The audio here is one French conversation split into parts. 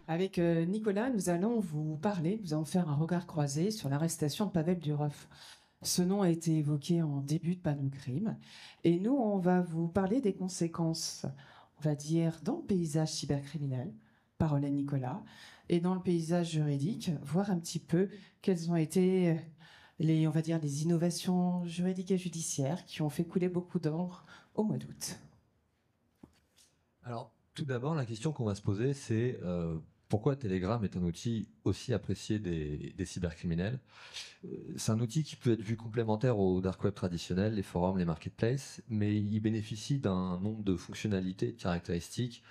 Avec Nicolas, nous allons vous parler, nous allons faire un regard croisé sur l'arrestation de Pavel Durov. Ce nom a été évoqué en début de Panneau Crime. Et nous, on va vous parler des conséquences, on va dire, dans le paysage cybercriminel, parole à Nicolas, et dans le paysage juridique, voir un petit peu quelles ont été les, on va dire, les innovations juridiques et judiciaires qui ont fait couler beaucoup d'encre au mois d'août. Alors, tout d'abord, la question qu'on va se poser, c'est pourquoi Telegram est un outil aussi apprécié des cybercriminels. C'est un outil qui peut être vu complémentaire au dark web traditionnel, les forums, les marketplaces, mais il bénéficie d'un nombre de fonctionnalités et de caractéristiques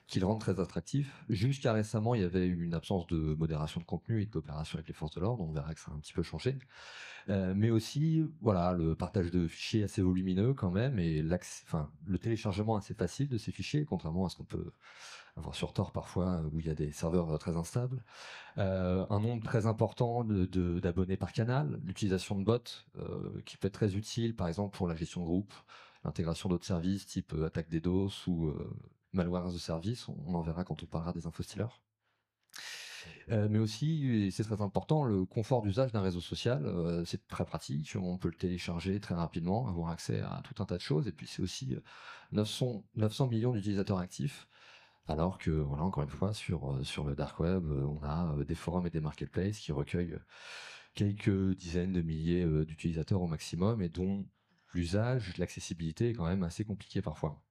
qui le rendent très attractif. Jusqu'à récemment, il y avait eu une absence de modération de contenu et de coopération avec les forces de l'ordre. On verra que ça a un petit peu changé. Mais aussi, voilà, le partage de fichiers assez volumineux quand même, et le téléchargement assez facile de ces fichiers, contrairement à ce qu'on peut avoir sur Tor parfois, où il y a des serveurs très instables. Un nombre très important d'abonnés par canal, l'utilisation de bots, qui peut être très utile, par exemple pour la gestion de groupe, l'intégration d'autres services type attaque DDoS ou malware as a service. On en verra quand on parlera des infostealers. Mais aussi, et c'est très important, le confort d'usage d'un réseau social, c'est très pratique, on peut le télécharger très rapidement, avoir accès à tout un tas de choses, et puis c'est aussi 900 millions d'utilisateurs actifs, alors que, voilà, encore une fois, sur le dark web, on a des forums et des marketplaces qui recueillent quelques dizaines de milliers d'utilisateurs au maximum, et dont l'usage, l'accessibilité est quand même assez compliqué parfois.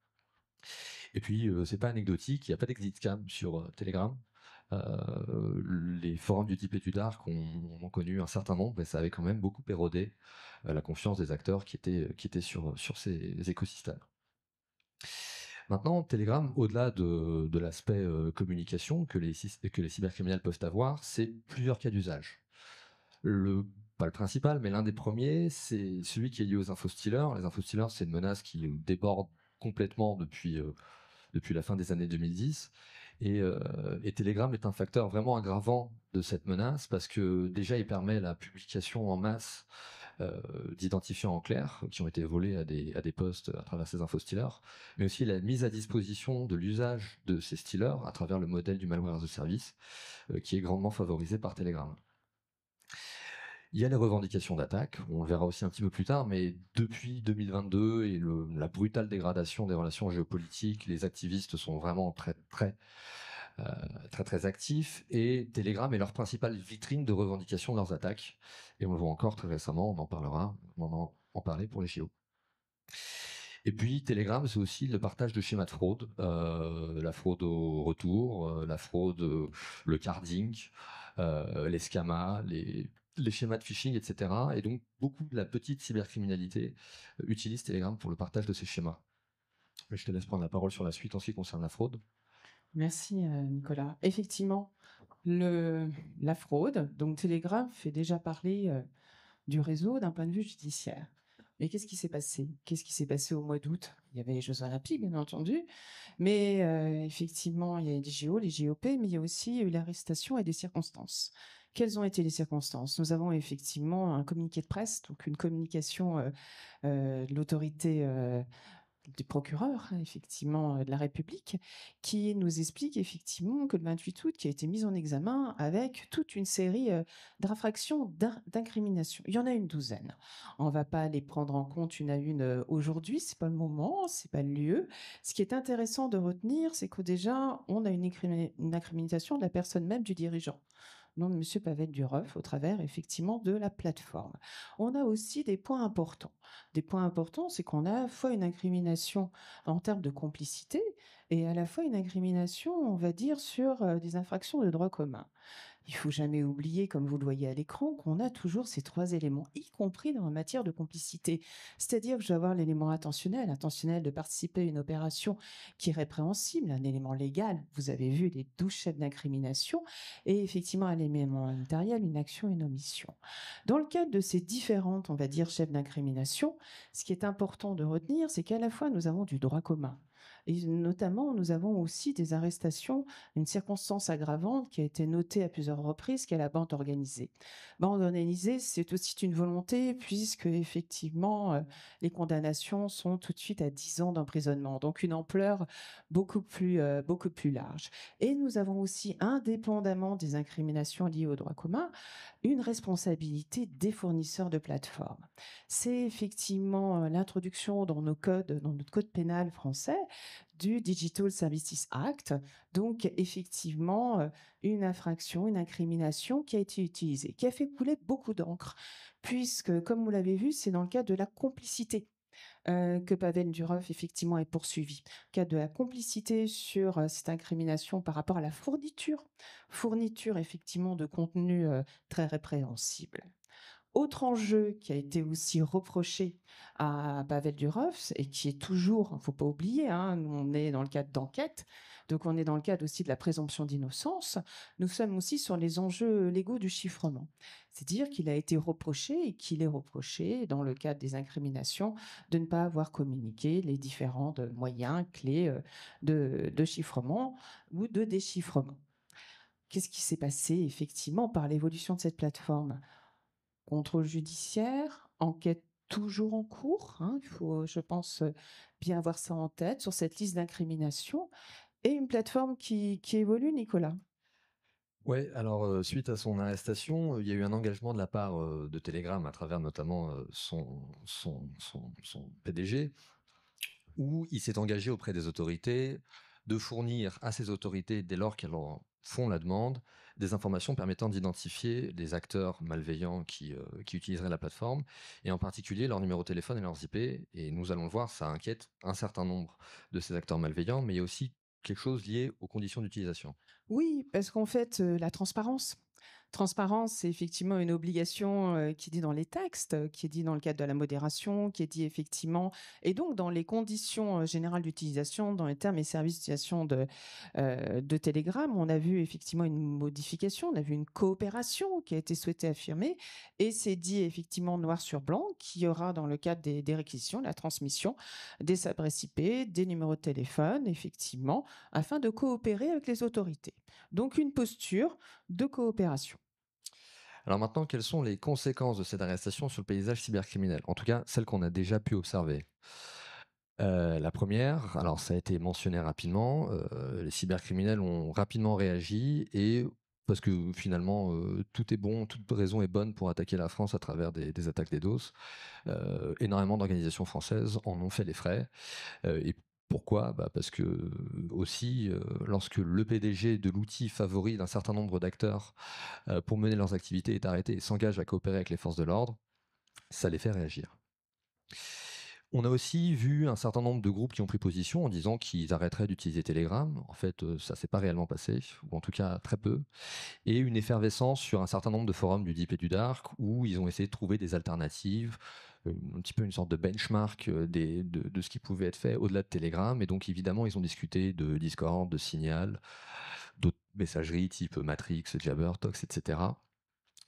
Et puis, c'est pas anecdotique, il n'y a pas d'exit scam sur Telegram. Les forums du type Étudarc ont connu un certain nombre, et ça avait quand même beaucoup érodé la confiance des acteurs qui étaient sur ces écosystèmes. Maintenant, Telegram, au-delà de l'aspect communication que les cybercriminels peuvent avoir, c'est plusieurs cas d'usage. Pas le principal, mais l'un des premiers, c'est celui qui est lié aux infostealers. Les infostealers, c'est une menace qui déborde complètement depuis la fin des années 2010. Et Telegram est un facteur vraiment aggravant de cette menace parce que déjà il permet la publication en masse d'identifiants en clair qui ont été volés à des postes à travers ces infostealers, mais aussi la mise à disposition de l'usage de ces stealers à travers le modèle du malware as a service qui est grandement favorisé par Telegram. Il y a les revendications d'attaque, on le verra aussi un petit peu plus tard, mais depuis 2022 et la brutale dégradation des relations géopolitiques, les activistes sont vraiment très actifs, et Telegram est leur principale vitrine de revendication de leurs attaques. Et on le voit encore très récemment, on en parlera, on en parlait pour les JO. Et puis Telegram, c'est aussi le partage de schémas de fraude, la fraude au retour, la fraude, le carding, les scamas, les schémas de phishing, etc. Et donc beaucoup de la petite cybercriminalité utilise Telegram pour le partage de ces schémas. Mais je te laisse prendre la parole sur la suite en ce qui concerne la fraude. Merci Nicolas. Effectivement, la fraude, donc Telegram fait déjà parler du réseau d'un point de vue judiciaire. Mais qu'est-ce qui s'est passé? Qu'est-ce qui s'est passé au mois d'août? Il y avait les Jeux Olympiques, bien entendu, mais effectivement, il y a les JO, les JOP, mais il y a aussi eu l'arrestation et des circonstances. Quelles ont été les circonstances? Nous avons effectivement un communiqué de presse, donc une communication de l'autorité du procureur, hein, effectivement, de la République, qui nous explique effectivement que le 28 août, qui a été mis en examen avec toute une série d'infractions, d'incriminations. Il y en a une douzaine. On va pas les prendre en compte une à une aujourd'hui, c'est pas le moment, c'est pas le lieu. Ce qui est intéressant de retenir, c'est que déjà, on a une incrimination de la personne même du dirigeant, nom de M. Pavel Durov, au travers effectivement de la plateforme. On a aussi des points importants. Des points importants, c'est qu'on a à la fois une incrimination en termes de complicité et à la fois une incrimination, on va dire, sur des infractions de droit commun. Il faut jamais oublier, comme vous le voyez à l'écran, qu'on a toujours ces trois éléments, y compris dans la matière de complicité. C'est-à-dire que je dois avoir l'élément intentionnel de participer à une opération qui est répréhensible, un élément légal. Vous avez vu les 12 chefs d'incrimination, et effectivement un élément matériel, une action, une omission. Dans le cadre de ces différentes, on va dire, chefs d'incrimination, ce qui est important de retenir, c'est qu'à la fois nous avons du droit commun. Et notamment, nous avons aussi des arrestations, une circonstance aggravante qui a été notée à plusieurs reprises, qui est la bande organisée. Bande organisée, c'est aussi une volonté, puisque effectivement, les condamnations sont tout de suite à 10 ans d'emprisonnement, donc une ampleur beaucoup plus large. Et nous avons aussi, indépendamment des incriminations liées au droit commun, une responsabilité des fournisseurs de plateformes. C'est effectivement l'introduction dans nos codes, dans notre code pénal français, du Digital Services Act. Donc, effectivement, une infraction, une incrimination qui a été utilisée, qui a fait couler beaucoup d'encre, puisque, comme vous l'avez vu, c'est dans le cadre de la complicité que Pavel Durov effectivement est poursuivi. Cas de la complicité sur cette incrimination par rapport à la fourniture effectivement de contenu très répréhensible. Autre enjeu qui a été aussi reproché à Pavel Durov et qui est toujours, il ne faut pas oublier, hein, nous on est dans le cadre d'enquête, donc on est dans le cadre aussi de la présomption d'innocence, nous sommes aussi sur les enjeux légaux du chiffrement. C'est-à-dire qu'il a été reproché et qu'il est reproché, dans le cadre des incriminations, de ne pas avoir communiqué les différents moyens, clés de chiffrement ou de déchiffrement. Qu'est-ce qui s'est passé effectivement par l'évolution de cette plateforme? Contrôle judiciaire, enquête toujours en cours, hein, il faut, je pense, bien avoir ça en tête sur cette liste d'incrimination, et une plateforme qui évolue, Nicolas. Ouais, alors suite à son arrestation, il y a eu un engagement de la part de Telegram à travers notamment son PDG, où il s'est engagé auprès des autorités de fournir à ces autorités, dès lors qu'elles en font la demande, des informations permettant d'identifier les acteurs malveillants qui utiliseraient la plateforme, et en particulier leur numéro de téléphone et leurs IP. Et nous allons le voir, ça inquiète un certain nombre de ces acteurs malveillants, mais il y a aussi quelque chose lié aux conditions d'utilisation. Oui, parce qu'en fait, la transparence. Transparence, c'est effectivement une obligation qui est dit dans les textes, qui est dit dans le cadre de la modération, qui est dit effectivement, et donc dans les conditions générales d'utilisation, dans les termes et services d'utilisation de Telegram, on a vu effectivement une modification, on a vu une coopération qui a été souhaitée affirmer, et c'est dit effectivement noir sur blanc qu'il y aura dans le cadre des réquisitions, la transmission des adresses IP, des numéros de téléphone, effectivement, afin de coopérer avec les autorités. Donc une posture de coopération. Alors maintenant, quelles sont les conséquences de cette arrestation sur le paysage cybercriminel? En tout cas, celles qu'on a déjà pu observer. La première, alors ça a été mentionné rapidement, les cybercriminels ont rapidement réagi, et parce que finalement, tout est bon, toute raison est bonne pour attaquer la France à travers des attaques DDoS. Énormément d'organisations françaises en ont fait les frais. Et pourquoi? Bah parce que aussi, lorsque le PDG de l'outil favori d'un certain nombre d'acteurs pour mener leurs activités est arrêté et s'engage à coopérer avec les forces de l'ordre, ça les fait réagir. On a aussi vu un certain nombre de groupes qui ont pris position en disant qu'ils arrêteraient d'utiliser Telegram. En fait, ça s'est pas réellement passé, ou en tout cas très peu. Et une effervescence sur un certain nombre de forums du Deep et du Dark où ils ont essayé de trouver des alternatives, un petit peu une sorte de benchmark de ce qui pouvait être fait au-delà de Telegram. Et donc évidemment, ils ont discuté de Discord, de Signal, d'autres messageries type Matrix, Jabber, Tox, etc.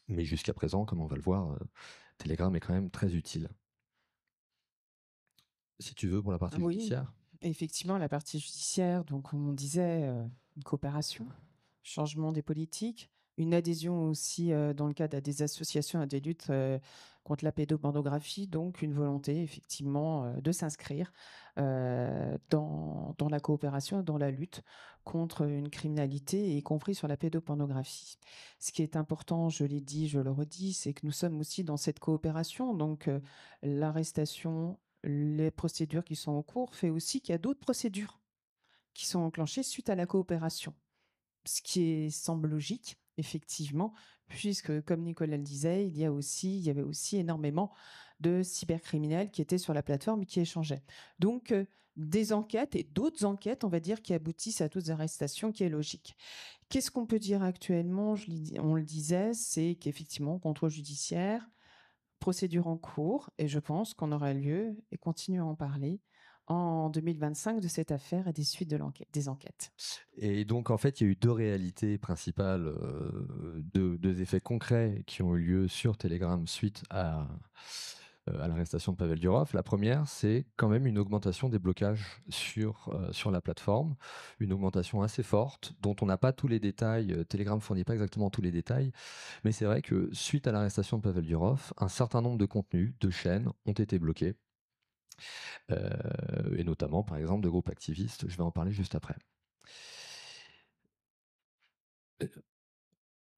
Mais jusqu'à présent, comme on va le voir, Telegram est quand même très utile. Si tu veux, pour la partie Oui, judiciaire. effectivement, la partie judiciaire, donc on disait une coopération, changement des politiques, une adhésion aussi dans le cadre à des associations à des luttes contre la pédopornographie, donc une volonté effectivement de s'inscrire dans la coopération, dans la lutte contre une criminalité, y compris sur la pédopornographie. Ce qui est important, je l'ai dit, je le redis, c'est que nous sommes aussi dans cette coopération, donc l'arrestation, les procédures qui sont en cours, fait aussi qu'il y a d'autres procédures qui sont enclenchées suite à la coopération. Ce qui semble logique, effectivement, puisque, comme Nicolas le disait, il y avait aussi énormément de cybercriminels qui étaient sur la plateforme et qui échangeaient. Donc, des enquêtes et d'autres enquêtes, on va dire, qui aboutissent à toutes les arrestations, qui est logique. Qu'est-ce qu'on peut dire actuellement? On le disait, c'est qu'effectivement, contrôle judiciaire, procédure en cours, et je pense qu'on aura lieu et continue à en parler en 2025 de cette affaire et des suites des enquêtes. Et donc, en fait, il y a eu deux réalités principales, deux effets concrets qui ont eu lieu sur Telegram suite à à l'arrestation de Pavel Durov. La première, c'est quand même une augmentation des blocages sur la plateforme, une augmentation assez forte, dont on n'a pas tous les détails. Telegram ne fournit pas exactement tous les détails, mais c'est vrai que suite à l'arrestation de Pavel Durov, un certain nombre de contenus, de chaînes ont été bloqués, et notamment, par exemple, de groupes activistes. Je vais en parler juste après.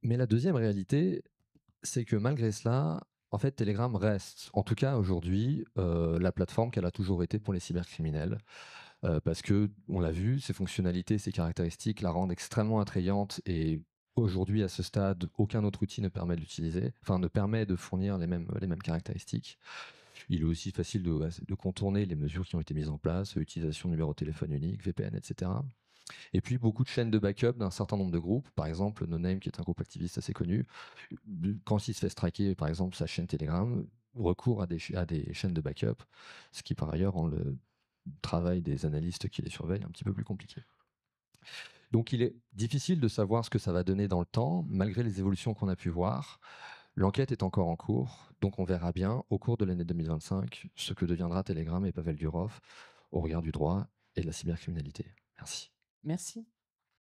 Mais la deuxième réalité, c'est que malgré cela, en fait, Telegram reste, en tout cas aujourd'hui, la plateforme qu'elle a toujours été pour les cybercriminels. Parce que, on l'a vu, ses fonctionnalités, ses caractéristiques la rendent extrêmement attrayante et aujourd'hui, à ce stade, aucun autre outil ne permet de l'utiliser, enfin ne permet de fournir les mêmes caractéristiques. Il est aussi facile de contourner les mesures qui ont été mises en place, utilisation de numéro de téléphone unique, VPN, etc. Et puis beaucoup de chaînes de backup d'un certain nombre de groupes, par exemple No Name qui est un groupe activiste assez connu, quand il se fait straquer par exemple sa chaîne Telegram, recourt à des chaînes de backup, ce qui par ailleurs rend le travail des analystes qui les surveillent un petit peu plus compliqué. Donc il est difficile de savoir ce que ça va donner dans le temps, malgré les évolutions qu'on a pu voir. L'enquête est encore en cours, donc on verra bien au cours de l'année 2025 ce que deviendra Telegram et Pavel Durov au regard du droit et de la cybercriminalité. Merci. Merci.